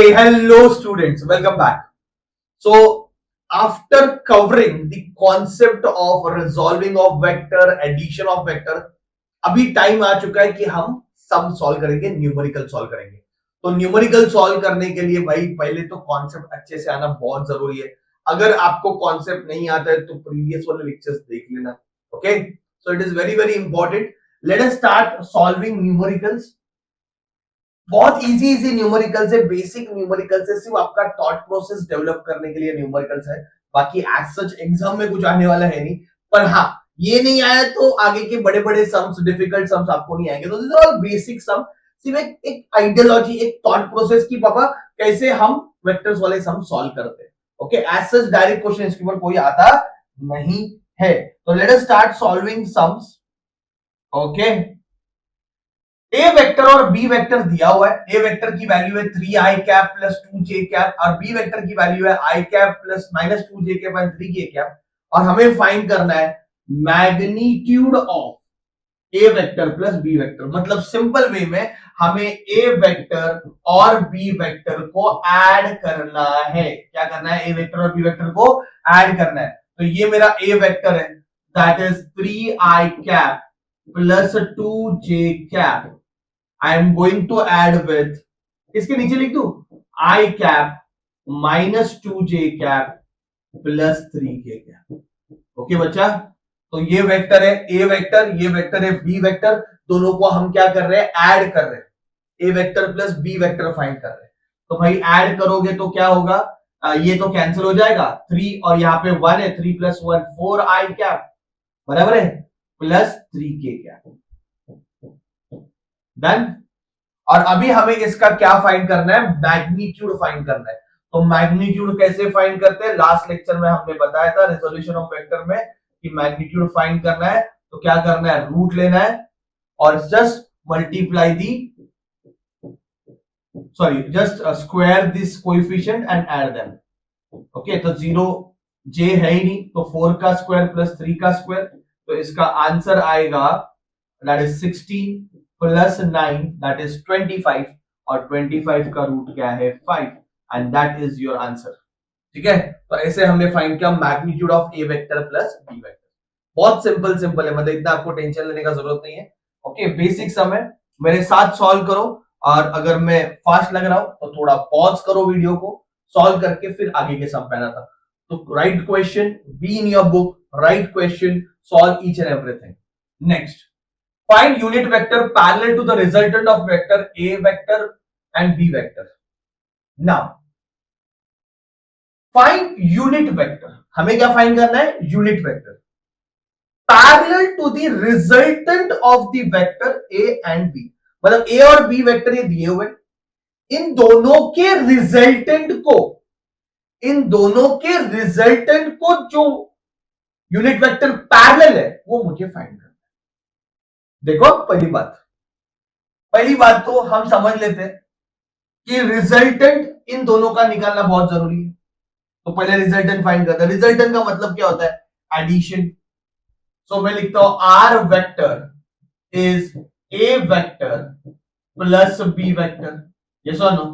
Hey, hello students, welcome back. So, after covering the concept of resolving of vector, addition of vector, अभी time आ चुका है कि हम sum solve करेंगे, numerical solve करेंगे। तो न्यूमेरिकल सॉल्व करने के लिए भाई पहले तो कॉन्सेप्ट अच्छे से आना बहुत जरूरी है। अगर आपको कॉन्सेप्ट नहीं आता है तो प्रीवियस वाले लेक्चर्स देख लेना। Okay, so it is very very important. Late us start solving numericals. बहुत इजी इजी न्यूमेरिकल्स है, बेसिक न्यूमेरिकल्स है, सिर्फ आपका थॉट प्रोसेस डेवलप करने के लिए न्यूमेरिकल्स है। बाकी एज सच एग्जाम में कुछ आने वाला है नहीं, पर हाँ ये नहीं आया तो आगे के बड़े बड़े सम्स, डिफिकल्ट सम्स आपको नहीं आएंगे। तो this are all basic sum, सिर्फ एक आइडियोलॉजी, एक थॉट प्रोसेस की पापा कैसे हम वेक्टर्स वाले सम सॉल्व करते हैं। Okay, as such direct question इसके ऊपर कोई आता नहीं है। तो let us start solving sums. Okay, A vector और बी वेक्टर दिया हुआ है। ए वेक्टर की वैल्यू है 3i cap plus 2j cap और बी वेक्टर की वैल्यू है i cap plus minus 2j cap and 3k cap. और हमें फाइंड करना है magnitude of A vector plus B vector. मतलब सिंपल वे में हमें ए वेक्टर और बी वेक्टर को ऐड करना है। क्या करना है? ए वेक्टर और बी वेक्टर को ऐड करना है। तो ये मेरा ए वेक्टर है, that is 3i cap plus 2j cap. I am going to add with, इसके नीचे लिख दू i cap minus 2j cap plus 3k cap. Okay बच्चा, तो ये वेक्टर है ए वेक्टर, ये वेक्टर है बी वेक्टर, दोनों को हम क्या कर रहे हैं? ऐड कर रहे हैं। A vector plus B vector find कर रहे हैं। तो भाई ऐड करोगे तो क्या होगा? ये तो कैंसिल हो जाएगा, 3 और यहाँ पे 1 है, 3 प्लस 1 4i कैप बराबर है प्लस 3k कैप। डन। और अभी हमें इसका क्या फाइंड करना है? मैग्नीट्यूड फाइंड करना है। तो मैग्नीट्यूड कैसे फाइंड करते हैं? लास्ट लेक्चर में हमने बताया था रिजोल्यूशन ऑफ वेक्टर में कि मैग्नीट्यूड फाइंड करना है तो क्या करना है? रूट लेना है और just multiply the, sorry just square this coefficient and add them. Okay, तो 0 j है ही नहीं, तो 4 का स्क्वायर प्लस 3 का स्क्वायर, तो इसका आंसर आएगा that is 16 plus 9 that is 25 और 25 का रूट क्या है? 5 and that is your answer. ठीक है, तो ऐसे हमने फाइंड किया magnitude of A vector plus B vector. बहुत सिंपल सिंपल है, मतलब इतना आपको टेंशन लेने का जरूरत नहीं है। ओके, बेसिक सम है, मेरे साथ सॉल्व करो। और अगर मैं फास्ट लग रहा हूं तो थोड़ा पॉज करो वीडियो को, सॉल्व करके फिर आगे के सम पहना था। तो right question, be in your book, right question, solve each and everything. Next, find unit vector parallel to the resultant of vector a vector and b vector. Now find unit vector, हमें क्या find करना है? Unit vector parallel to the resultant of the vector a and b। मतलब a और b vector ये दिए हुए, इन दोनों के रिजल्टेंट को, इन दोनों के रिजल्टेंट को जो यूनिट वेक्टर पैरेलल है वो मुझे फाइंड करना है। देखो पहली बात तो हम समझ लेते हैं कि रिजल्टेंट इन दोनों का निकालना बहुत जरूरी है। तो पहले रिजल्टेंट फाइंड करते हैं। रिजल्टेंट का मतलब क्या होता है? एडिशन। सो मैं लिखता हूं R vector is A vector plus B vector. Yes और no?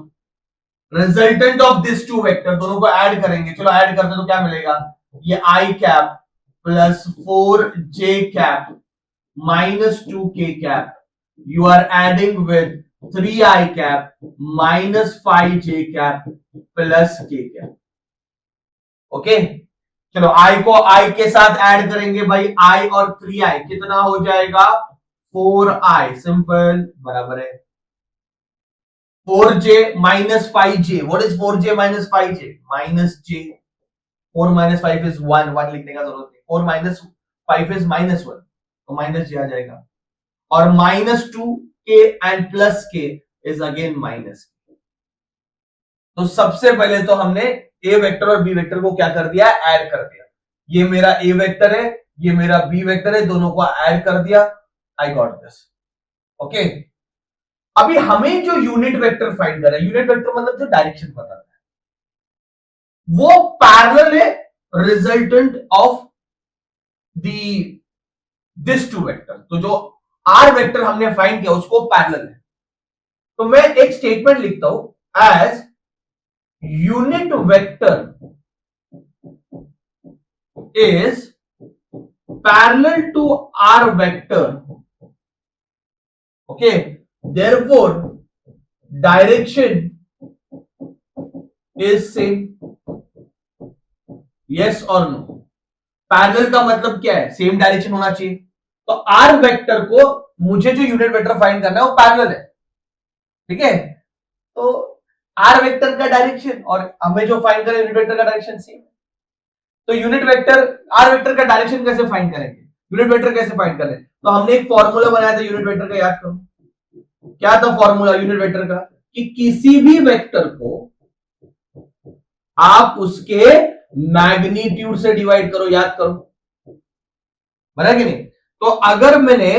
Resultant of this two vector, दोनों को ऐड करेंगे। चलो ऐड करते तो क्या मिलेगा? ये I cap plus 4j cap minus 2k cap. You are adding with 3i cap minus 5j cap plus k cap. Okay, चलो i को i के साथ ऐड करेंगे भाई, i और 3i कितना हो जाएगा? 4i सिंपल बराबर है 4j minus 5j। What is 4j minus 5j? Minus j। 4 minus 5 is 1, 1 लिखने का जरूरत नहीं। 4 minus 5 is minus 1, तो माइनस जे आ जाएगा। और minus 2k and plus k is again minus. तो सबसे पहले तो हमने ए वेक्टर और बी वेक्टर को क्या कर दिया? ऐड कर दिया। ये मेरा ए वेक्टर है, ये मेरा बी वेक्टर है, दोनों को ऐड कर दिया। I got this. ओके, अभी हमें जो यूनिट वेक्टर फाइंड करना है, यूनिट वेक्टर मतलब जो डायरेक्शन बताता है, वो पैरेलल है resultant of the this two vector. तो जो आर वेक्टर हमने फाइंड किया उसको पैरेलल है। तो मैं एक स्टेटमेंट लिखता हूं as unit vector is parallel to R vector, okay, therefore direction is same, yes और नो। पैरेलल का मतलब क्या है? सेम डायरेक्शन होना चाहिए। तो आर वेक्टर को मुझे जो यूनिट वेक्टर फाइंड करना है वो पैरेलल है, ठीक है। तो आर वेक्टर का डायरेक्शन और हमें जो फाइंड करना है यूनिट वेक्टर का डायरेक्शन सेम है। तो यूनिट वेक्टर आर वेक्टर का डायरेक्शन कैसे फाइंड करेंगे, यूनिट वेक्टर कैसे फाइंड करें? तो हमने एक फॉर्मूला बनाया था यूनिट वेक्टर का, याद करो क्या था फॉर्मूला यूनिट वेक्टर का, कि किसी भी वेक्टर को आप उसके मैग्नीट्यूड से डिवाइड करो, याद करो, बना कि नहीं? तो अगर मैंने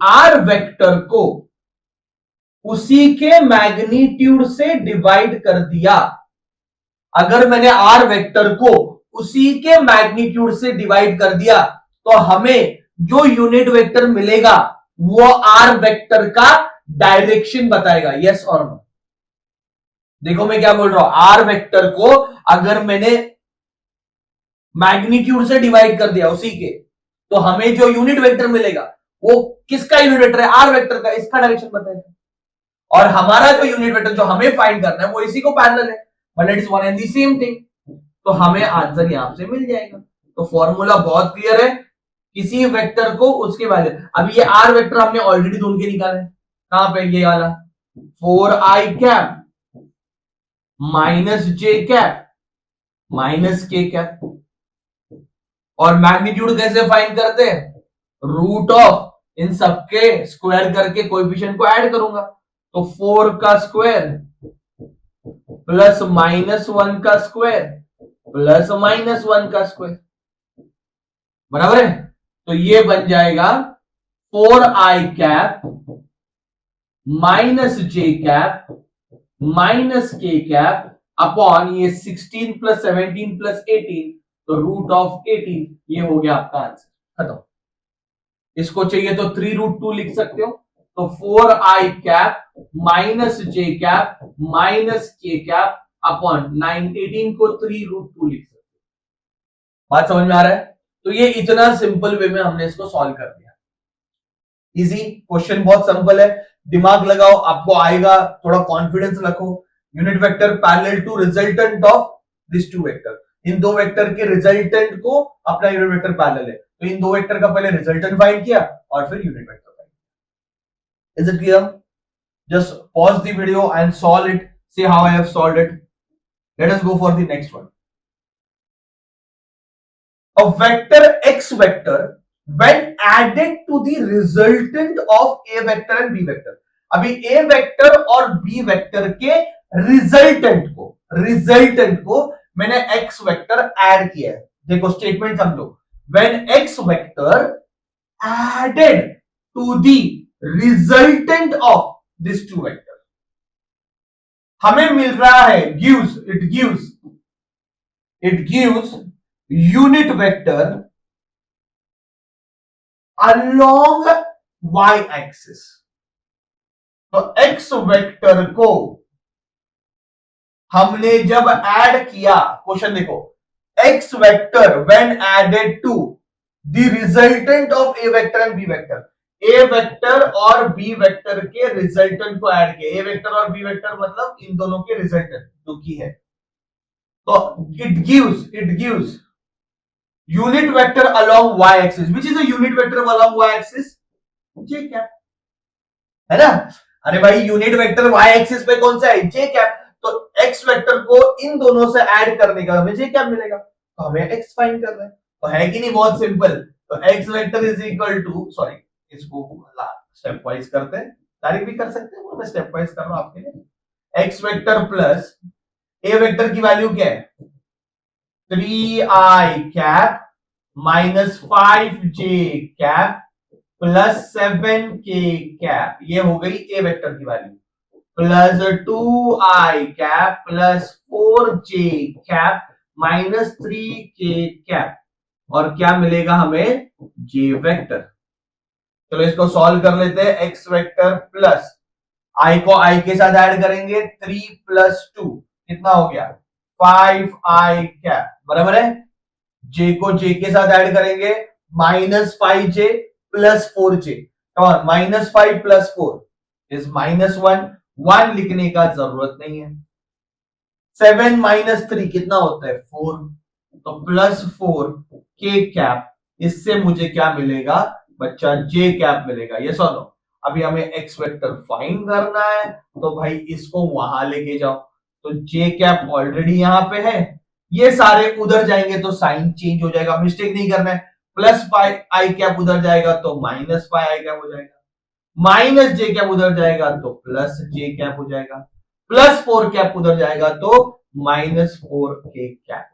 आर वेक्टर को उसी के मैग्नीट्यूड से डिवाइड कर दिया, अगर मैंने आर वेक्टर को उसी के मैग्नीट्यूड से डिवाइड कर दिया, तो हमें जो यूनिट वेक्टर मिलेगा वो आर वेक्टर का डायरेक्शन बताएगा, यस और नो। देखो मैं क्या बोल रहा हूं, आर वेक्टर को अगर मैंने मैग्नीट्यूड से डिवाइड कर दिया उसी के, तो हमें जो यूनिट वेक्टर मिलेगा वो किसका यूनिट वेक्टर है? आर वेक्टर का, इसका डायरेक्शन बताएगा। और हमारा जो यूनिट वेक्टर जो हमें फाइंड करना है वो इसी को पैरेलल है, मतलब it's one and the same thing, तो हमें आंसर यहां से मिल जाएगा। तो फॉर्मूला बहुत क्लियर है, किसी वेक्टर को उसके वैल्यू, अब ये आर वेक्टर हमने ऑलरेडी ढूंढ के निकाले, कहां पे? ये वाला 4i कैप माइनस जे कैप माइनस के कैप। और मैग्नीट्यूड कैसे फाइंड करते हैं? रूट ऑफ इन सबके स्क्वायर करके कोएफिशिएंट को ऐड करूंगा, तो 4 का स्क्वायर प्लस -1 का स्क्वायर प्लस -1 का स्क्वायर, बराबर है। तो ये बन जाएगा 4i कैप माइनस जे कैप माइनस के कैप अपॉन ये 16 प्लस 17 प्लस 18, तो रूट ऑफ 18, ये हो गया आपका आंसर, खत्म। इसको चाहिए तो 3√2 लिख सकते हो, तो 4i कैप माइनस जे कैप माइनस के कैप अपॉन 18 को 3√2 लिख सकते हो। बात समझ में आ रहा है? तो ये इतना सिंपल वे में हमने इसको सॉल्व कर दिया। इजी क्वेश्चन, बहुत सिंपल है, दिमाग लगाओ आपको आएगा, थोड़ा कॉन्फिडेंस रखो। Unit vector parallel to resultant of this two vector, इन दो वेक्टर के रिजल्टेंट को अपना यूनिट वेक्टर पैरेलल है, तो इन दो वेक्टर का पहले रिजल्टेंट फाइंड किया और फिर यूनिट वेक्टर फाइंड किया। Is it clear? Just pause the video and solve it, see how I have solved it. Let us go for the next one. A vector x vector when added to the resultant of a vector and b vector, अभी a vector और b vector के resultant को मैंने x vector add किया है। देखो statement समझो, when x vector added to the resultant of these two vectors, हमें मिल रहा है it gives unit vector along y axis। तो x वेक्टर को हमने जब ऐड किया, क्वेश्चन देखो, x vector when added to the resultant of a vector and b vector, a vector और b वेक्टर के रिजल्टेंट को ऐड किया, a वेक्टर और b वेक्टर मतलब इन दोनों के रिजल्टेंट जो की है, तो it gives unit vector along y axis, which is a unit vector along y axis, j cap, है ना? अरे भाई यूनिट वेक्टर y एक्सिस पे कौन सा है? j cap. तो x वेक्टर को इन दोनों से ऐड करने का हमें j कैप मिलेगा, तो हमें x फाइंड करना है, तो है कि नहीं बहुत सिंपल। तो x vector is equal to, sorry इसको स्टेप वाइज करते हैं, तारीफ भी कर सकते हैं, मैं स्टेप वाइज कर रहा हूं आपके लिए। x vector plus a vector की वैल्यू क्या है? 3i cap minus 5j cap plus 7k cap, ये हो गई ए वेक्टर की value, plus 2i cap plus 4j cap minus 3k cap, और क्या मिलेगा हमें? j vector. चलो इसको सॉल्व कर लेते हैं। x वेक्टर प्लस i को i के साथ ऐड करेंगे, 3 प्लस 2 कितना हो गया? 5i बराबर है, जे को जे के साथ ऐड करेंगे, -5j plus 4j, -5 plus 4 is -1, 1 लिखने का जरूरत नहीं है। 7 - 3 कितना होता है 4, तो +4 के कैप, इससे मुझे क्या मिलेगा बच्चा, जे कैप मिलेगा। ये सुनो, अभी हमें एक्स वेक्टर फाइंड करना है, तो भाई इसको वहां लेके जाओ, तो जे कैप ऑलरेडी यहां पे है, ये सारे उधर जाएंगे तो साइन चेंज हो जाएगा, मिस्टेक नहीं करना है, +5i कैप उधर जाएगा तो -5i कैप हो जाएगा, -j कैप उधर जाएगा तो +j कैप हो जाएगा, +4 कैप उधर जाएगा तो -4k कैप।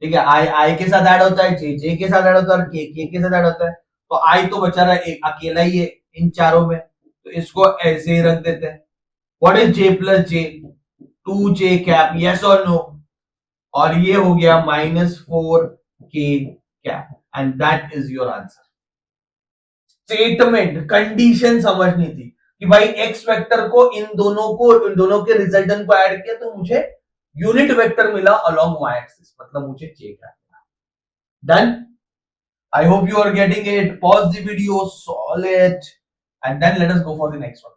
ठीक है, आई आई के साथ ऐड होता है, जे जे के साथ ऐड होता है, के साथ ऐड होता है, तो आई तो बचा रहा है एक अकेला ही है इन चारों में, तो इसको ऐसे ही रख देते हैं। What is J plus J, 2j cap, yes और नो, और ये हो गया -4k cap, and that is your answer. Statement condition समझनी थी कि भाई एक्स वेक्टर को इन दोनों के रिजल्टेंट को ऐड किया तो मुझे यूनिट वेक्टर मिला अलोंग वाई एक्सिस, मतलब मुझे जे क्या मिला। Done, I hope you are getting it. Pause the video, solve it, and then let us go for the next one.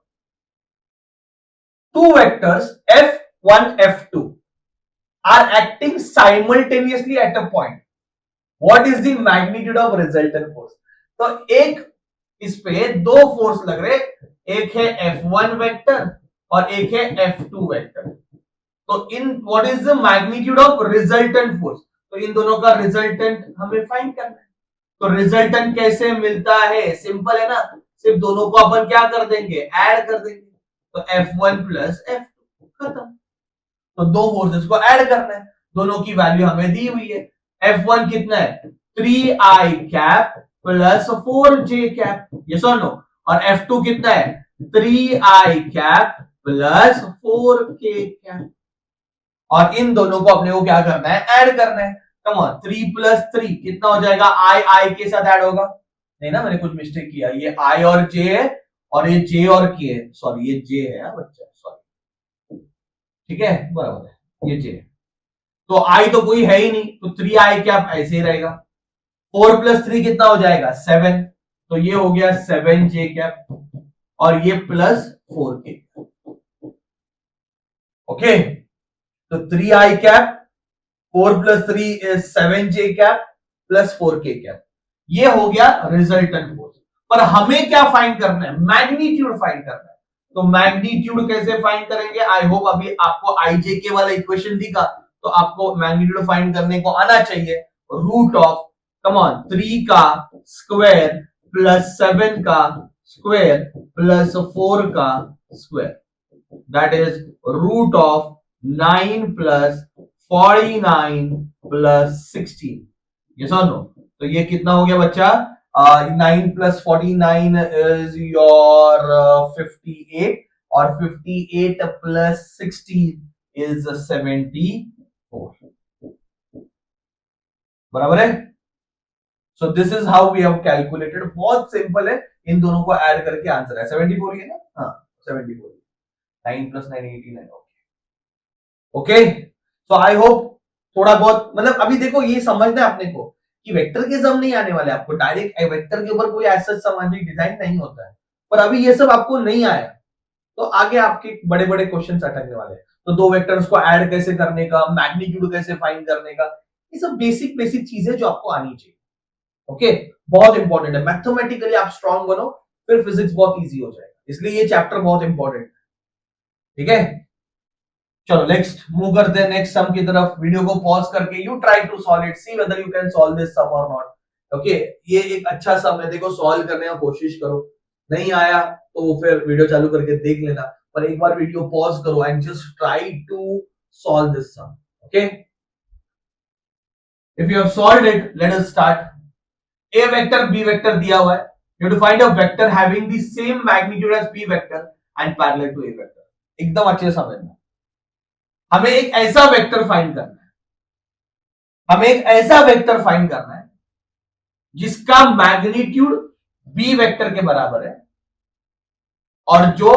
Two vectors f1 f2 are acting simultaneously at a point. What is the magnitude of resultant force? तो एक इस पे दो force लग रहे, एक है f1 vector और एक है f2 वेक्टर, तो in what is the magnitude of resultant force, तो इन दोनों का रिजल्टेंट हमें फाइंड करना है। तो रिजल्टेंट कैसे मिलता है, सिंपल है ना, सिर्फ दोनों को अपन क्या कर देंगे, ऐड कर देंगे, तो F1 प्लस F2 खत्म। तो दो फोर्सेस को ऐड करना है, दोनों की वैल्यू हमें दी हुई है, F1 कितना है 3i cap plus 4j cap, ये सुनो, और F2 कितना है 3i cap plus 4k cap, और इन दोनों को अपने को क्या करना है, ऐड करना है। कम ऑन, 3 + 3 कितना हो जाएगा, आई के साथ ऐड होगा, नहीं ना, मैंने कुछ मिस्टेक किया, ये आई और जे है और ये जे और के है, सॉरी ये जे है बच्चा, सॉरी, ठीक है बराबर है, ये जे है, तो आई तो कोई है ही नहीं, तो 3i क्या ऐसे ही रहेगा, 4 + 3 कितना हो जाएगा 7, तो ये हो गया 7j कैप, और ये +4k, ओके, तो 3i cap 4 + 3 is 7j cap plus 4k cap, ये हो गया रिजल्टेंट फोर्स। पर हमें क्या फाइंड करना है, मैग्नीट्यूड फाइंड करना है, तो मैग्नीट्यूड कैसे फाइंड करेंगे, आई होप अभी आपको आईजेके वाला इक्वेशन दिखा, तो आपको मैग्नीट्यूड फाइंड करने को आना चाहिए, रूट ऑफ कम ऑन 3 का स्क्वायर प्लस 7 का स्क्वायर प्लस 4 का square, that is root of 9 plus 49 plus 16, yes और नो, तो ये कितना हो गया बच्चा, 9 + 49 इज योर 58, और 58 + 16 इज 74, बराबर है। So this is how we have calculated, बहुत सिंपल है, इन दोनों को ऐड करके आंसर है 74 ही है ना, हाँ 74, 9 + 9 89, ओके, सो आई होप थोड़ा बहुत, मतलब अभी देखो ये समझना है अपने को कि वेक्टर के सम नहीं आने वाले आपको, डायरेक्ट वेक्टर के ऊपर कोई ऐसा सामाजिक डिजाइन नहीं होता है, पर अभी ये सब आपको नहीं आया तो आगे आपके बड़े बड़े क्वेश्चंस अटकने वाले हैं, तो दो वेक्टर्स को ऐड कैसे करने का, मैग्नीट्यूड कैसे फाइंड करने का, ये सब बेसिक बेसिक चीजें जो आपको आनी चाहिए, ओके, बहुत इंपॉर्टेंट है, मैथमेटिकली आप स्ट्रांग बनो, फिर फिजिक्स बहुत इजी हो जाएगा, इसलिए ये चैप्टर बहुत इंपॉर्टेंट है, ठीक है। चलो नेक्स्ट मूव करते हैं, नेक्स्ट सम की तरफ, वीडियो को पॉज करके you try to solve it, see whether you can solve this sum और नॉट, ओके, ये एक अच्छा सम है, देखो सॉल्व करने की कोशिश करो, नहीं आया तो फिर वीडियो चालू करके देख लेना, पर एक बार वीडियो पॉज करो and just try to solve this sum, okay. If you have solved it, let us start. A vector B vector दिया हुआ है, you have to find a vector having the same magnitude as B vector and parallel to A vector, एकदम अच्छे से समझना, हमें एक ऐसा वेक्टर फाइंड करना है, हमें एक ऐसा वेक्टर फाइंड करना है जिसका मैग्नीट्यूड बी वेक्टर के बराबर है और जो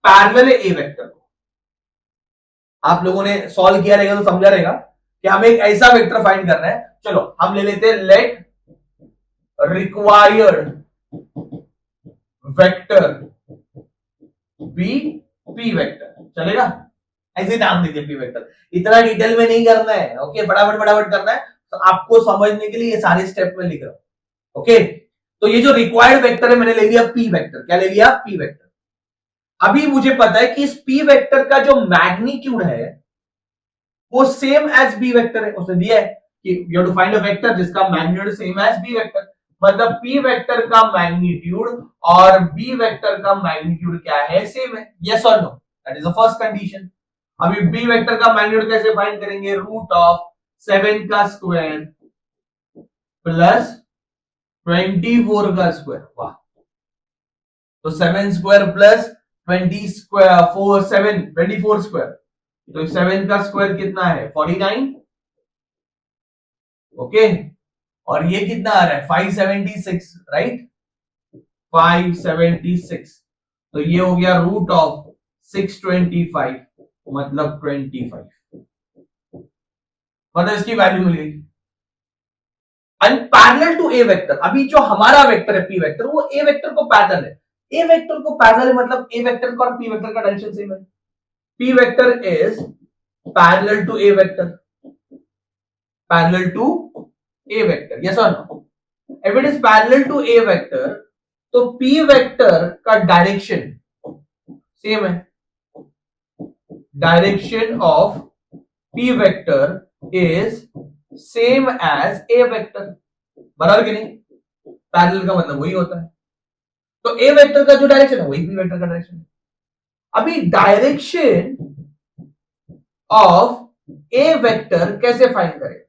पैरेलल है ए वेक्टर को, आप लोगों ने सॉल्व किया रहेगा तो समझा रहेगा कि हमें एक ऐसा वेक्टर फाइंड करना है। चलो हम ले लेते हैं let required vector B P vector, चलेगा? ऐसे नाम दीजिए पी वेक्टर, इतना डिटेल में नहीं करना है। ओके, फटाफट फटाफट करना है, तो आपको समझने के लिए ये सारे स्टेप में लिख रहा हूं। ओके, तो ये जो रिक्वायर्ड वेक्टर है मैंने ले लिया पी वेक्टर। क्या ले लिया? P vector. अभी मुझे पता है कि इस पी वेक्टर का जो मैग्नीट्यूड है वो सेम एज बी वेक्टर है। उसने दिया है कि you have to find a vector जिसका magnitude same as B vector, मतलब पी वेक्टर का मैग्नीट्यूड और बी वेक्टर का मैग्नीट्यूड क्या है? सेम है। यस और no? That is the first condition. अभी बी वेक्टर का मैग्नीट्यूड कैसे फाइंड करेंगे? रूट ऑफ 7 का स्क्वायर प्लस 24 का स्क्वायर। वाह, तो 7 स्क्वायर प्लस 20 स्क्वायर 4 7 24 स्क्वायर, तो 7 का स्क्वायर कितना है? 49। ओके, और ये कितना आ रहा है? 576, राइट? 576, तो ये हो गया रूट ऑफ 625, मतलब 25, मतलब इसकी वैल्यू मिल गई। And parallel to A vector, अभी जो हमारा वेक्टर है पी वेक्टर वो ए वेक्टर को पैरेलल है। ए वेक्टर को पैरेलल है मतलब ए वेक्टर का और पी वेक्टर का डायरेक्शन सेम है। P vector is parallel to A vector, parallel to A vector. Yes और no? If it is parallel to A vector तो पी वेक्टर का डायरेक्शन सेम है। Direction of P vector is same as A vector, बराबर कि नहीं? Parallel का मतलब वही होता है। तो ए वेक्टर का जो डायरेक्शन है वही बी वेक्टर का डायरेक्शन है। अभी डायरेक्शन ऑफ ए वेक्टर कैसे फाइंड करें?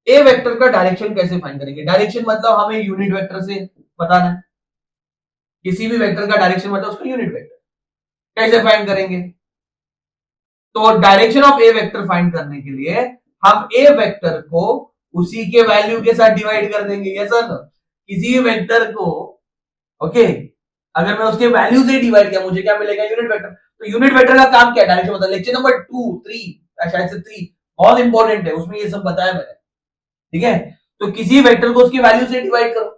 ए वेक्टर का डायरेक्शन कैसे फाइंड करेंगे? डायरेक्शन मतलब हमें यूनिट वेक्टर से बताना है। किसी भी वेक्टर का डायरेक्शन मतलब उसका यूनिट वेक्टर। कैसे फाइंड करेंगे? तो direction of A vector find करने के लिए हम ए वेक्टर को उसी के वैल्यू के साथ डिवाइड कर देंगे। Yes sir? किसी भी वेक्टर को, ओके, अगर मैं उसके वैल्यू से डिवाइड किया मुझे क्या मिलेगा? Unit vector. तो यूनिट वेक्टर का काम क्या है? डायरेक्शन मतलब लेक्चर नंबर 2 3 शायद से 3 बहुत इंपॉर्टेंट है, उसमें ये सब बताया मैंने। ठीक है, तो किसी वेक्टर को उसकी वैल्यू से डिवाइड करो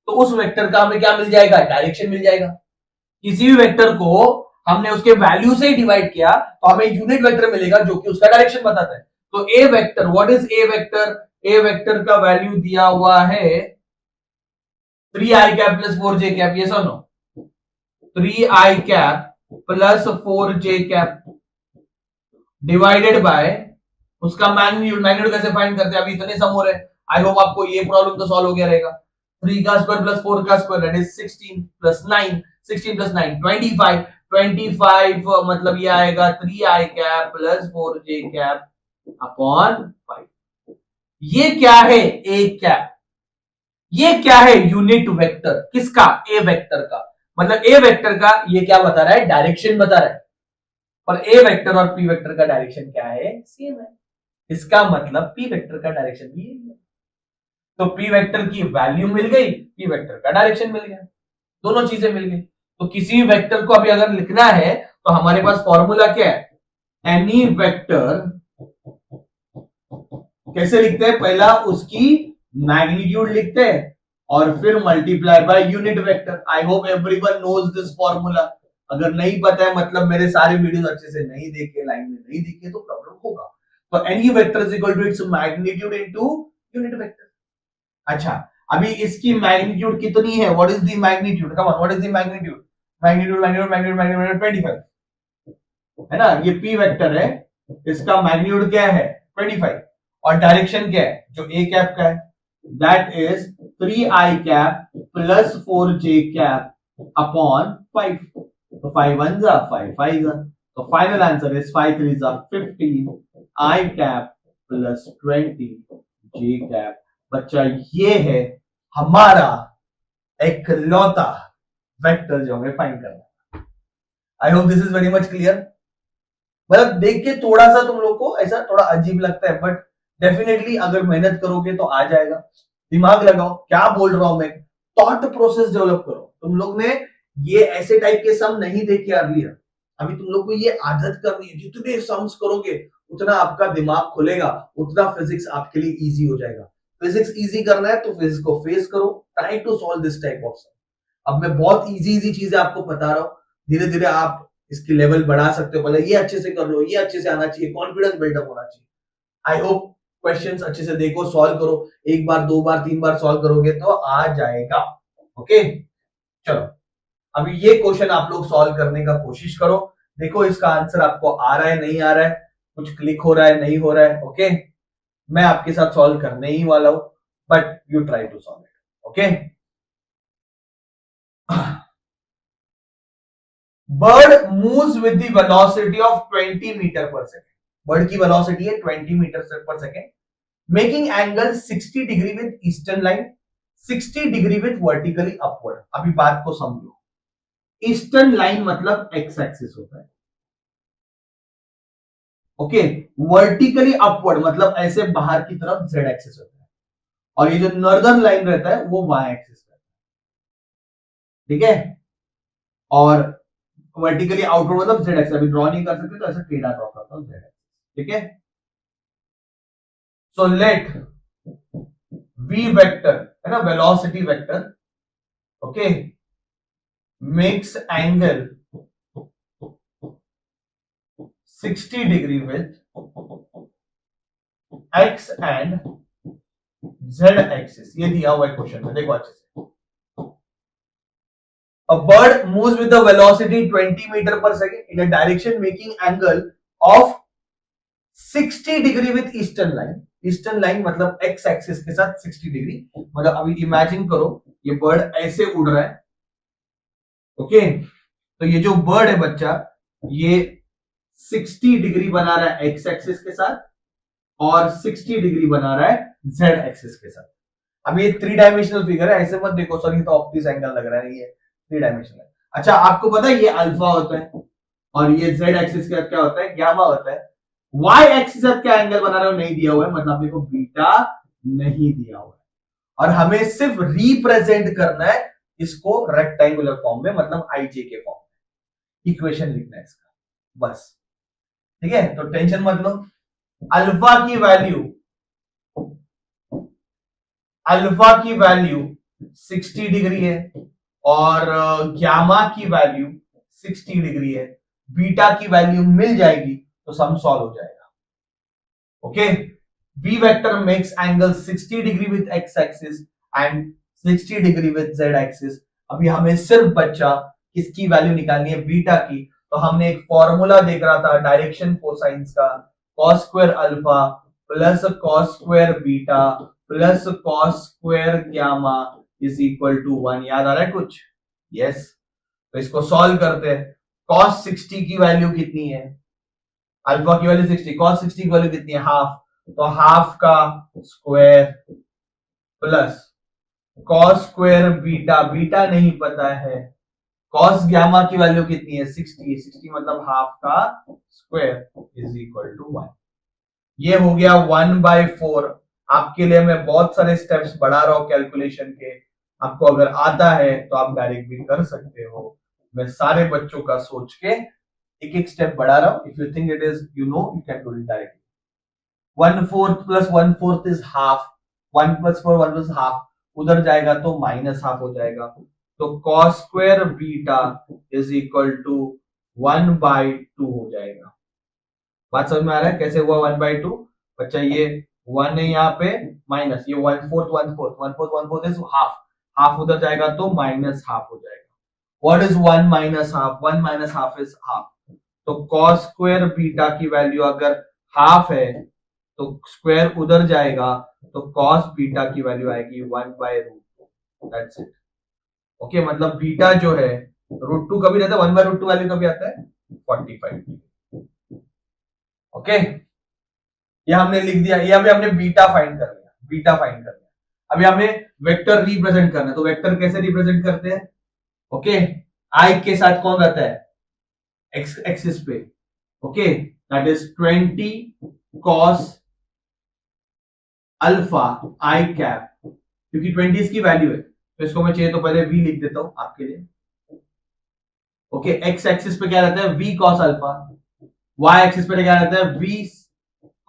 तो उस वेक्टर का हमें क्या मिल जाएगा? डायरेक्शन मिल जाएगा। किसी भी वेक्टर को हमने उसके वैल्यू से डिवाइड किया तो हमें यूनिट वेक्टर मिलेगा जो कि उसका डायरेक्शन बताता है। तो A vector, what is A vector? A vector का वैल्यू दिया हुआ है 3i cap plus 4j cap. ये सुनो, 3i cap plus 4j cap divided by उसका मैग्नीट्यूड। मैग्नीट्यूड कैसे फाइंड करते हैं? अभी इतने सम हो रहे हैं, आई होप आपको ये प्रॉब्लम तो सॉल्व हो गया रहेगा। 3 का स्क्वायर प्लस 4 का square that is 16 plus 9, 16 plus 9 25, 25 मतलब ये आएगा 3i cap plus 4j cap upon 5। ये क्या है? A cap. ये क्या है? Unit vector. किसका? ए वेक्टर का। मतलब ए वेक्टर का ये क्या बता रहा है? डायरेक्शन बता रहा है। और ए वेक्टर और पी वेक्टर का डायरेक्शन क्या है? सेम है। इसका मतलब पी वेक्टर का डायरेक्शन भी यही है। तो पी वेक्टर की वैल्यू मिल गई, पी वेक्टर का डायरेक्शन मिल गया, दोनों चीजें मिल गई। तो किसी वेक्टर को अभी अगर लिखना है तो हमारे पास फॉर्मूला क्या है? एनी वेक्टर कैसे लिखते हैं? पहला उसकी मैग्नीट्यूड लिखते हैं और फिर multiply by unit vector. I hope everyone knows this formula. अगर नहीं पता है मतलब मेरे सारे वीडियोस अच्छे से नहीं देखे, लाइन में नहीं देखे तो प्रॉब्लम होगा। तो any vector is equal to its magnitude into unit vector. अच्छा, अभी इसकी मैग्नीट्यूड कितनी है? What is the magnitude? Come on, what is the magnitude? Magnitude magnitude magnitude magnitude 25 है ना? ये पी वेक्टर है, इसका मैग्नीट्यूड क्या है? 25। और डायरेक्शन क्या है? जो ए कैप का है that is 3i cap plus 4j cap upon 5। तो 5 1 जा 5 5 जा, तो फाइनल आंसर इज 5 3 जा 15 i cap plus 20 j cap. बच्चा ये है हमारा इकलौता वेक्टर जो हमें फाइंड करना है। I hope this is very much clear. मतलब देख के थोड़ा सा तुम लोग को ऐसा थोड़ा अजीब लगता है, बट डेफिनेटली अगर मेहनत करोगे तो आ जाएगा। दिमाग लगाओ, क्या बोल रहा हूं मैं, थॉट प्रोसेस डेवलप करो। तुम लोग ने ये ऐसे टाइप के सम नहीं देखे अर्लियर, अभी तुम लोग को ये आदत करनी है, जितने सम्स करोगे उतना आपका दिमाग खुलेगा, उतना फिजिक्स आपके लिए इजी हो जाएगा। फिजिक्स इजी करना है तो फिजिक्स को फेस करो, try to solve this type of sum. अब मैं बहुत इजी इजी चीजें आपको बता रहा हूँ, धीरे धीरे आप इसकी लेवल बढ़ा सकते हो। पहले ये अच्छे से कर लो, ये अच्छे से आना चाहिए, कॉन्फिडेंस बिल्डअप होना चाहिए। आई होप क्वेश्चंस अच्छे से देखो, सॉल्व करो, एक बार दो बार तीन बार सॉल्व करोगे तो आ जाएगा। ओके, चलो अभी ये क्वेश्चन आप लोग सॉल्व करने का कोशिश करो। देखो इसका आंसर आपको आ रहा है नहीं आ रहा है, कुछ क्लिक हो रहा है नहीं हो रहा है। ओके, मैं आपके साथ सॉल्व करने ही वाला हूं, but you try to solve it. Okay, bird moves with the velocity of 20 meter per second. Bird की वेलोसिटी है 20 meter per second, making angle 60 degree with eastern line, 60 degree with vertically upward. अभी बात को समझो, eastern line मतलब X axis होता है, okay, vertically upward मतलब ऐसे बाहर की तरफ जेड एक्सिस होता है, और ये जो नॉर्दर्न लाइन रहता है वो वाई एक्सिस रहता है, ठीक है। और वर्टिकली आउटवर्ड मतलब जेड एक्सिस, अभी ड्रॉ नहीं कर सकते तो ऐसे टेढ़ा ड्रॉ करता हूं, जेड एक्सिस, ठीक है। सो लेट v वेक्टर है ना, velocity vector, okay, makes angle 60 degree with x and z axis. ये दिया हुआ है क्वेश्चन में, देखो अच्छे से। A bird moves with the velocity 20 meter per second in a direction making angle of 60 degree with eastern line. Eastern line मतलब X axis के साथ 60 डिग्री। मतलब अभी इमेजिन करो ये बर्ड ऐसे उड़ रहा है, ओके, तो ये जो बर्ड है बच्चा, ये 60 डिग्री बना रहा है एक्स एक्सिस के साथ और 60 डिग्री बना रहा है जेड एक्सिस के साथ। अब ये 3 डायमेंशनल फिगर है, ऐसे मत देखो सर ये तो ऑप्टिक्स एंगल लग रहा है, ये 3 डायमेंशनल है। अच्छा आपको पता है ये अल्फा होता है और ये जेड एक्सिस के साथ क्या होता है, गामा होता है। वाई एक्सिस के साथ क्या एंगल बना रहे हो नहीं दिया हुआ है, मतलब देखो बीटा नहीं दिया हुआ है, और हमें सिर्फ रिप्रेजेंट करना है इसको रेक्टेंगुलर फॉर्म में, मतलब आईजे के फॉर्म में इक्वेशन लिखना है इसका, बस, ठीक है। तो टेंशन मत लो, अल्फा की वैल्यू, अल्फा की वैल्यू 60 डिग्री है और ग्यामा की वैल्यू 60 डिग्री है, बीटा की वैल्यू मिल जाएगी तो सम सॉल्व हो जाएगा। Okay, v vector makes angle 60 degree with x axis and 60 degree with z axis. अभी हमें सिर्फ बच्चा किसकी वैल्यू निकालनी है, बीटा की। तो हमने एक फॉर्मूला देख रहा था डायरेक्शन कोसाइंस का, cos square alpha plus cos square beta plus cos square gamma is equal to 1। याद आ रहा है कुछ? यस, तो इसको सॉल्व करते हैं। cos 60 की वैल्यू कितनी है, अल्फा की वैल्यू 60, cos 60 की वैल्यू कितनी है, हाफ, तो हाफ का square plus cos square beta, beta नहीं पता है, cos गामा की वैल्यू कितनी है 60, 60 मतलब हाफ का स्क्वायर इज इक्वल टू 1। ये हो गया 1/4। आपके लिए मैं बहुत सारे स्टेप्स बढ़ा रहा हूं कैलकुलेशन के, आपको अगर आता है तो आप डायरेक्ट भी कर सकते हो। मैं सारे बच्चों का सोच के एक एक स्टेप बढ़ा रहा हूं। If you think it is you know you can do it directly. 1/4 plus 1/4 is half, 1 plus 4 1 plus half, उधर जाएगा तो माइनस हाफ हो जाएगा, तो cos square beta is equal to 1/2 हो जाएगा। बात समझ में आ रहा है कैसे हुआ 1/2? बच्चा ये 1 है यहाँ पे, माइनस ये 1/4 1/4 1/4 1/4 इज हाफ, हाफ उधर जाएगा तो माइनस हाफ हो जाएगा। What is 1 minus half? 1 minus half is half, तो cos स्क्वायर बीटा की वैल्यू अगर हाफ है तो स्क्वायर उधर जाएगा तो cos बीटा की वैल्यू आएगी 1/√2। That's it. ओके, मतलब बीटा जो है √2 कभी रहता है, 1/√2 वैल्यू कभी आता है 45। ओके, ये हमने लिख दिया, ये अभी हमने बीटा फाइंड कर लिया, बीटा फाइंड कर लिया। अभी हमें वेक्टर रिप्रेजेंट करना है, तो वेक्टर कैसे रिप्रेजेंट करते हैं? ओके, आई के साथ कौन रहता है एक्स एक्सिस पे, okay, that is 20 cos alpha I cap, क्योंकि 20 इसकी वैल्यू है तो इसको मैं चाहिए तो पहले v लिख देता हूं आपके लिए। ओके, एक्स एक्सिस पे क्या रहता है v cos alpha, y axis पे क्या रहता है v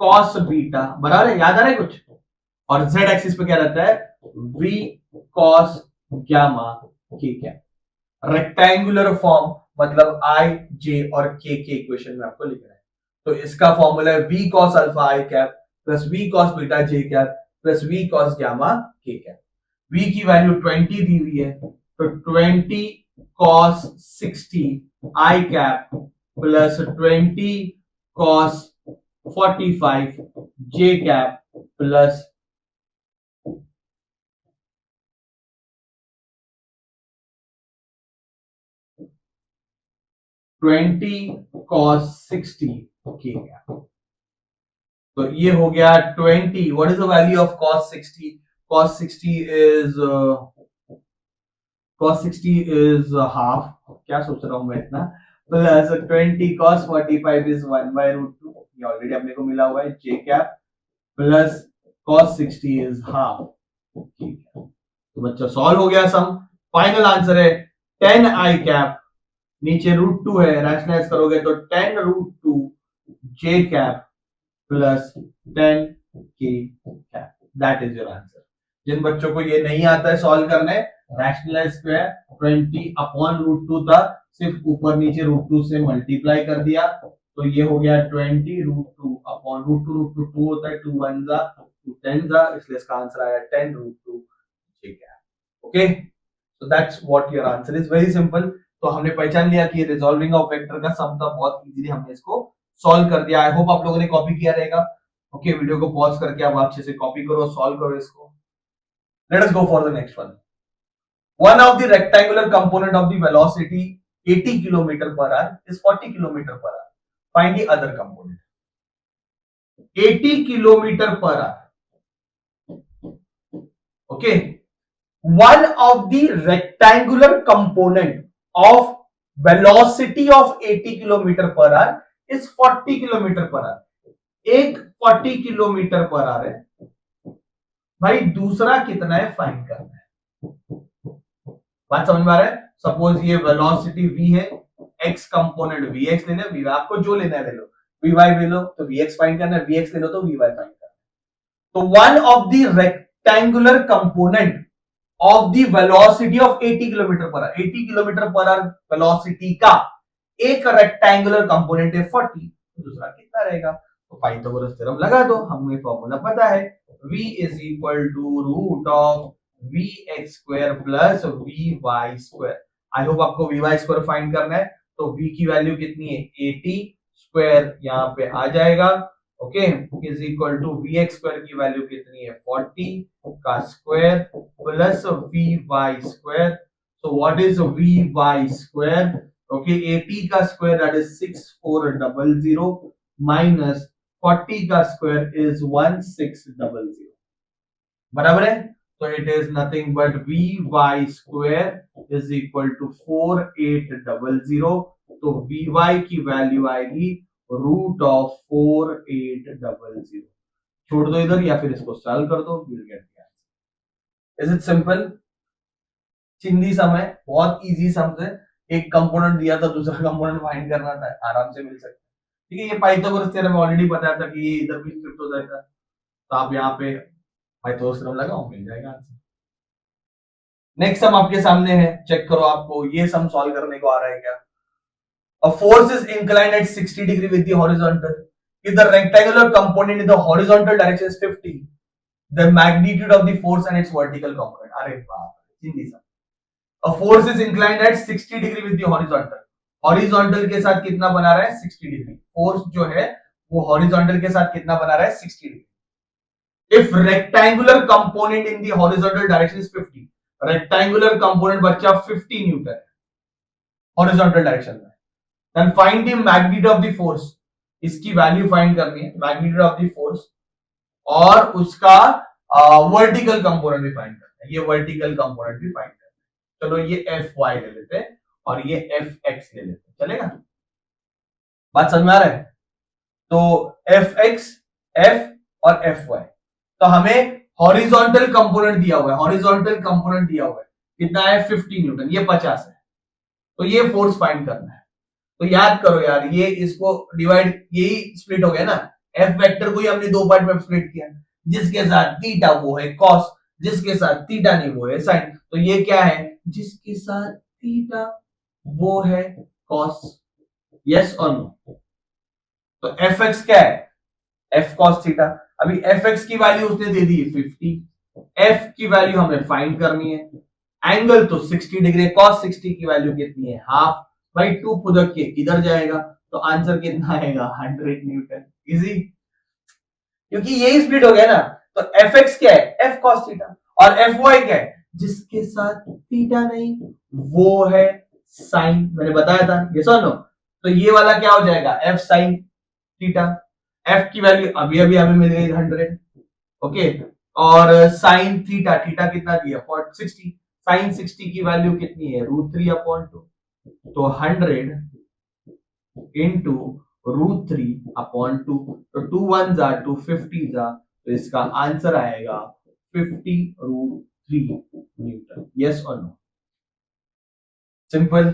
cos बीटा, बराबर है, याद आ रहा है कुछ, और z एक्सिस पे क्या रहता है v cos गामा के क्या, रेक्टेंगुलर फॉर्म मतलब आई जे और के इक्वेशन में आपको लिखना है। तो इसका फॉर्मूला है v cos alpha I cap plus v cos beta J cap plus v cos gamma K cap. v की वैल्यू 20 दी हुई है, तो 20 cos 60 I cap plus 20 cos 45 J cap plus 20 cos 60 के कैप। तो ये हो गया 20, what is the value of cos 60? cos 60 is half, क्या सोच रहा हूं मैं इतना, प्लस 20 cos 45 इज 1/√2, ये ऑलरेडी अपने को मिला हुआ है, J cap plus cos 60 is half, ठीक है। तो बच्चा सॉल्व हो गया सम, फाइनल आंसर है 10 आई कैप, नीचे √2 है, रैशनलाइज करोगे तो 10√2 जे cap plus 10 K cap, that is your answer. जिन बच्चों को ये नहीं आता है सॉल्व करने, रैशनलाइज पे 20/√2 था, सिर्फ ऊपर नीचे √2 से मल्टीप्लाई कर दिया, तो ये हो गया 20√2/√2, √2 होता है, 2 1 जा 2 10 जा, इसलिए इसका आंसर आया 10√2 ठीक है। Okay, so that's what your answer is, very simple. तो हमने पहचान लिया कि रिजॉल्विंग ऑफ वेक्टर का सम था, बहुत इजीली हमने इसको सॉल्व कर दिया। आई होप आप लोगों ने कॉपी किया रहेगा। ओके, वीडियो को पॉज करके आप अच्छे से कॉपी करो, सॉल्व करो इसको। Late us go for the next one. One of the rectangular component of the velocity 80 km per hour is 40 km per hour. Find the other component. 80 km per hour. Okay. One of the rectangular component of velocity of 80 km per hour is 40 km per hour. एक 40 kilometre per our है भाई, दूसरा कितना है find करना है। बात समझ में आ रहा है? सपोज ये वेलोसिटी v है, x कंपोनेंट vx लेना है, आपको जो लेना है ले लो, vy ले लो तो vx फाइंड करना है, vx ले लो तो vy फाइंड करना है। तो one of the rectangular component of the velocity of 80 kilometre per our, 80 kilometre per our velocity का एक रेक्टेंगुलर कंपोनेंट है 40, तो दूसरा कितना रहेगा? तो पाइथागोरस थ्योरम लगा दो, हमें फॉर्मूला पता है, v is equal to root of vx square plus vy square. I hope आपको vy स्क्वायर फाइंड करना है, तो v की वैल्यू कितनी है 80, स्क्वायर यहां पे आ जाएगा, okay, is equal to vx square की वैल्यू कितनी है 40 का square plus vy square. So what is vy square? Okay, 80 का स्क्वायर दैट इज 6400 माइनस 40 का स्क्वायर इज 1600, बराबर है? तो it is nothing but vy square is equal to 4800, तो vy की वैल्यू आएगी रूट ऑफ 4800। छोड़ दो इधर या फिर इसको सॉल्व कर दो, will get the answer. Is it simple? चिंदी सम है, बहुत इजी सम है, एक कंपोनेंट दिया था, दूसरा कंपोनेंट फाइंड करना था, आराम से मिल सकता है। ठीक है, ये पाइथागोरस थ्योरम ऑलरेडी बताया था कि ये इधर भी शिफ्ट हो जाएगा, तो आप यहाँ पे पाइथागोरस थ्योरम लगाओ, मिल जाएगा आंसर। नेक्स्ट सम आपके सामने है, चेक करो आपको ये सम सॉल्व करने को आ रहा है क्या। A force is inclined at 60 degree with the horizontal. If the rectangular component in the horizontal direction is 50, the magnitude of the force and its vertical component. अरे बाप, हिंदी सम। A force is inclined at 60 degree with the horizontal. Horizontal के साथ कितना बना रहा है 60 degree, force जो है वो हॉरिजॉन्टल के साथ कितना बना रहा है 60 degree. If rectangular component in the horizontal direction is 50, rectangular component बच्चा 50 न्यूटन है हॉरिजॉन्टल डायरेक्शन में, then find the magnitude of the force, इसकी वैल्यू फाइंड करनी है, मैग्नीट्यूड ऑफ द फोर्स, और उसका वर्टिकल कंपोनेंट भी फाइंड करना है, ये वर्टिकल कंपोनेंट भी फाइंड करना है। चलो ये एफ वाई ले लेते हैं और ये एफ एक्स ले लेते हैं, चलेगा? बात समझ में आ रहा है? तो एफ एक्स, एफ और एफ वाई, तो हमें हॉरिजॉन्टल कंपोनेंट दिया हुआ है, हॉरिजॉन्टल कंपोनेंट दिया हुआ है कितना है 50 न्यूटन, ये 50 है, तो ये फोर्स फाइंड करना है। तो याद करो यार, ये इसको डिवाइड, यही स्प्लिट हो गया ना, एफ वेक्टर को ही हमने दो पार्ट में स्प्लिट किया, जिसके साथ थीटा वो है कॉस, जिसके साथ थीटा नहीं वो है साइन। तो ये क्या है, जिसके साथ थीटा वो है कॉस, यस और नो। तो एफ एक्स क्या है, एफ कॉस थीटा। अभी एफ एक्स की वैल्यू उसने दे दी 50, एफ की वैल्यू हमें फाइंड करनी है। एंगल तो 60 डिग्री, कॉस 60 की वैल्यू कितनी है, हाफ, भाई टू फुदक के किधर जाएगा, तो आंसर कितना आएगा 100 न्यूटन। इजी, क्योंकि यही स्प्लिट हो गया ना। तो एफ एक्स क्या है, एफ कॉस थीटा, और एफ वाई क्या है, जिसके साथ थीटा नहीं वो है साइन, मैंने बताया था, ये सुनो। तो ये वाला क्या हो जाएगा, एफ साइन थीटा। एफ की वैल्यू अभी अभी हमें मिल गई 100, ओके। और साइन थीटा, थीटा कितना दिया 60, साइन 60 की वैल्यू कितनी है √3/2, तो 100 इंटू √3/2, तो 2 1 जा 2 50 जा, तो इसका आंसर आएगा 50 √3 न्यूटन। यस और नो, सिंपल,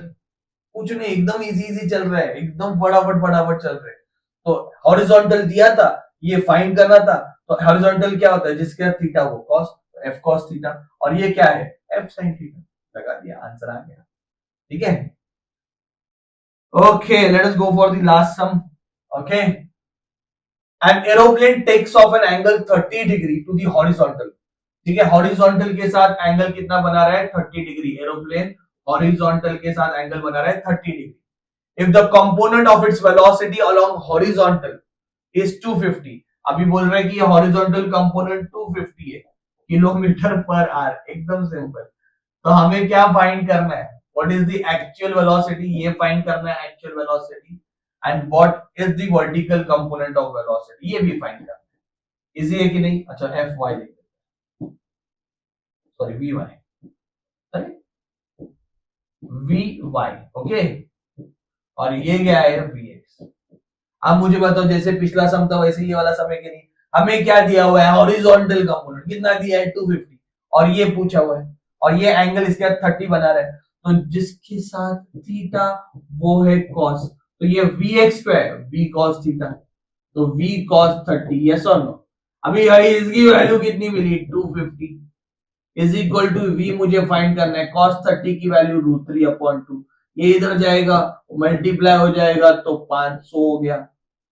कुछ नहीं, एकदम इजी इजी चल रहा है, एकदम फटाफट फटाफट चल रहा है। तो हॉरिजॉन्टल दिया था, ये फाइंड करना था। तो हॉरिजॉन्टल क्या होता है, जिसके थीटा वो कॉस, एफ कॉस थीटा, और ये क्या है, एफ साइन थीटा, लगा दिया, आंसर आ गया। ठीक है, okay, let us go for the last sum. Okay, an aeroplane takes off an angle 30 degree to the horizontal. ठीक है, हॉरिजॉन्टल के साथ एंगल कितना बना रहा है, 30 डिग्री। एरोप्लेन हॉरिजॉन्टल के साथ एंगल बना रहा है 30 degree. If the component of its velocity along horizontal is 250, अभी बोल रहे हैं कि horizontal component 250 है किलोमीटर पर आवर, एकदम सिंपल। तो हमें क्या फाइंड करना है, what is the actual velocity, ये फाइंड करना है actual velocity, and what is the vertical component of velocity, ये भी फाइंड करना है। इजी है कि नहीं? अच्छा, एफ वाई लिखते, सॉरी वी वाई, अरे वी वाई, ओके, और ये क्या है वी एक्स। अब मुझे बताओ, जैसे पिछला सम था वैसे ये वाला सम है कि नहीं। हमें क्या दिया हुआ है, हॉरिजॉन्टल कंपोनेंट कितना दिया है 250, और ये पूछा हुआ है, और ये एंगल इसके साथ 30 बना रहा है, तो जिसके साथ थीटा वो है कॉस, तो ये वी एक्स पे है वी कॉस थीटा, तो वी कॉस 30, यस और नो। अभी इसकी वैल्यू कितनी मिली 250, इज इक्वल टू वी मुझे फाइंड करना है, कॉस 30 की वैल्यू √3/2, ये इधर जाएगा मल्टीप्लाई हो जाएगा, तो 500 हो गया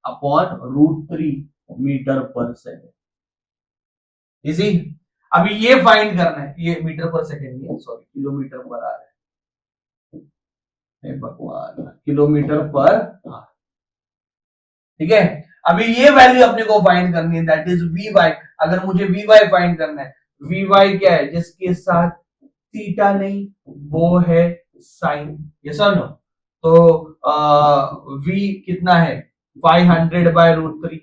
upon √3 metre per second. Easy, अभी ये फाइंड करना है, ये मीटर पर सेकेंड नहीं है, सॉरी किलोमीटर पर आ रहा है, भगवान, किलोमीटर पर आ। ठीक है, अभी ये वैल्यू अपने को फाइंड करनी है, दैट इज वी वाई। अगर मुझे वी वाई फाइंड करना है, वी वाई क्या है, जिसके साथ थीटा नहीं वो है साइन, यस और नो। तो वी कितना है 500/√3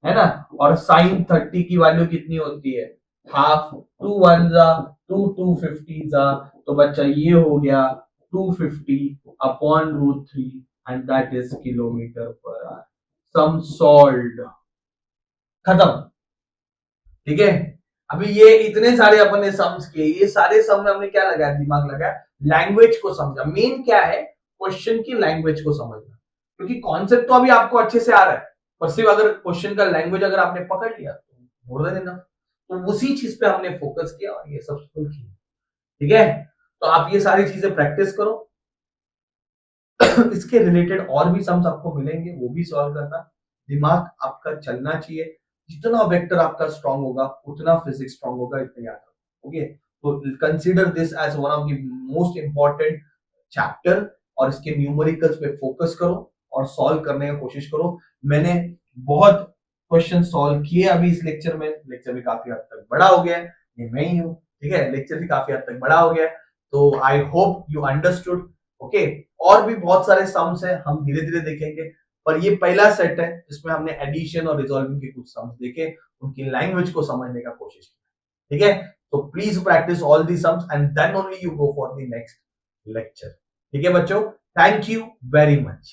है ना, और साइन 30 की वैल्यू कितनी होती है हाफ, 2 1 जा 2 250 जा, तो बच्चा ये हो गया 250/√3, and that is kilometer per hour. Sum solved, खत्म। ठीक है, अभी ये इतने सारे अपन ने सम्स किए, ये सारे सम में हमने क्या लगाया, दिमाग लगाया, लैंग्वेज को समझा। मेन क्या है, क्वेश्चन की लैंग्वेज को समझना, क्योंकि कॉन्सेप्ट तो अभी आपको अच्छे से आ रहा है, पर सिर्फ अगर क्वेश्चन का लैंग्वेज अगर आपने पकड़ लिया तो मोर देन इनफ। तो उसी चीज पे हमने फोकस किया और ये सब किया। ठीक है, तो आप ये सारी चीजें प्रैक्टिस करो। इसके रिलेटेड और भी सम्स आपको मिलेंगे, वो भी सॉल्व करना। दिमाग आपका चलना चाहिए, जितना वेक्टर आपका स्ट्रांग होगा उतना फिजिक्स स्ट्रांग होगा, इतना याद रखो। ओके, तो consider this as one of the most important chapter, और इसके न्यूमेरिकल्स पे फोकस करो और सॉल्व करने की कोशिश करो। मैंने बहुत क्वेश्चन सॉल्व किए अभी इस लेक्चर में, लेक्चर भी काफी हद तक बड़ा हो गया है, ये मैं ही हूँ। ठीक है, लेक्चर भी काफी हद तक बड़ा हो गया है, तो I hope you understood. Okay, और भी बहुत सारे सम्स हैं, हम धीरे धीरे देखेंगे, पर ये पहला सेट है जिसमें हमने एडिशन और रिजॉल्विंग के कुछ सम्स देखे, उनकी लैंग्वेज को समझने का कोशिश की। ठीक है, तो please practice all the sums and then only you go for the next lecture. ठीक है बच्चों, थैंक यू वेरी मच।